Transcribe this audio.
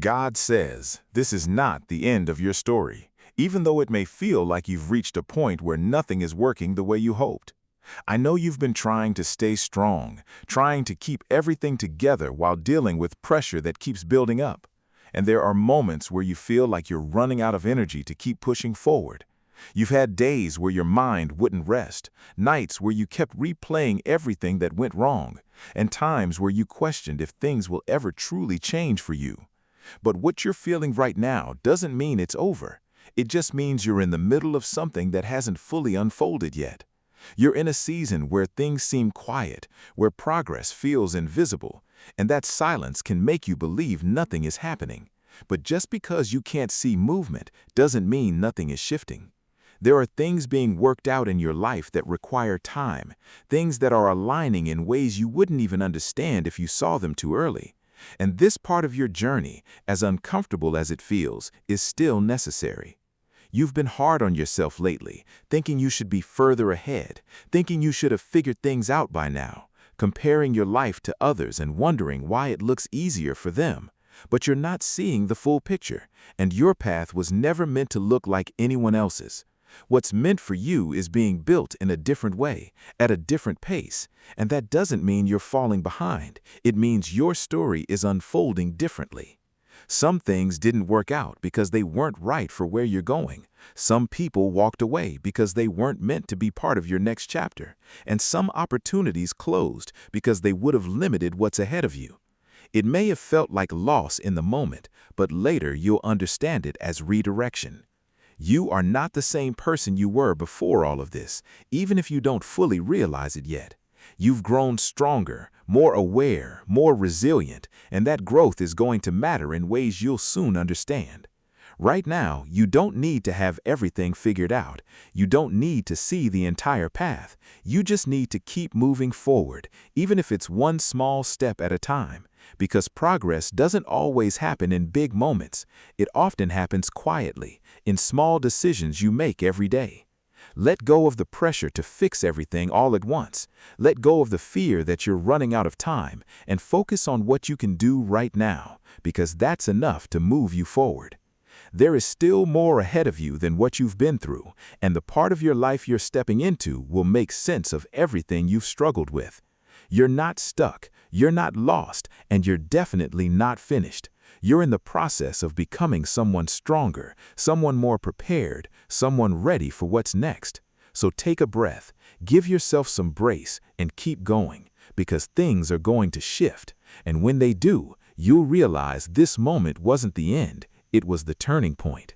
God says this is not the end of your story, even though it may feel like you've reached a point where nothing is working the way you hoped. I know you've been trying to stay strong, trying to keep everything together while dealing with pressure that keeps building up. And there are moments where you feel like you're running out of energy to keep pushing forward. You've had days where your mind wouldn't rest, nights where you kept replaying everything that went wrong, and times where you questioned if things will ever truly change for you. But what you're feeling right now doesn't mean it's over. It just means you're in the middle of something that hasn't fully unfolded yet. You're in a season where things seem quiet, where progress feels invisible, and that silence can make you believe nothing is happening. But just because you can't see movement doesn't mean nothing is shifting. There are things being worked out in your life that require time, things that are aligning in ways you wouldn't even understand if you saw them too early. And this part of your journey, as uncomfortable as it feels, is still necessary. You've been hard on yourself lately, thinking you should be further ahead, thinking you should have figured things out by now, comparing your life to others and wondering why it looks easier for them. But you're not seeing the full picture, and your path was never meant to look like anyone else's. What's meant for you is being built in a different way, at a different pace, and that doesn't mean you're falling behind. It means your story is unfolding differently. Some things didn't work out because they weren't right for where you're going. Some people walked away because they weren't meant to be part of your next chapter, and some opportunities closed because they would have limited what's ahead of you. It may have felt like loss in the moment, but later you'll understand it as redirection. You are not the same person you were before all of this, even if you don't fully realize it yet. You've grown stronger, more aware, more resilient, and that growth is going to matter in ways you'll soon understand. Right now, you don't need to have everything figured out. You don't need to see the entire path. You just need to keep moving forward, even if it's one small step at a time. Because progress doesn't always happen in big moments. It often happens quietly, in small decisions you make every day. Let go of the pressure to fix everything all at once. Let go of the fear that you're running out of time and focus on what you can do right now, because that's enough to move you forward. There is still more ahead of you than what you've been through, and the part of your life you're stepping into will make sense of everything you've struggled with. You're not stuck, you're not lost, and you're definitely not finished. You're in the process of becoming someone stronger, someone more prepared, someone ready for what's next. So take a breath, give yourself some grace, and keep going, because things are going to shift. And when they do, you'll realize this moment wasn't the end, it was the turning point.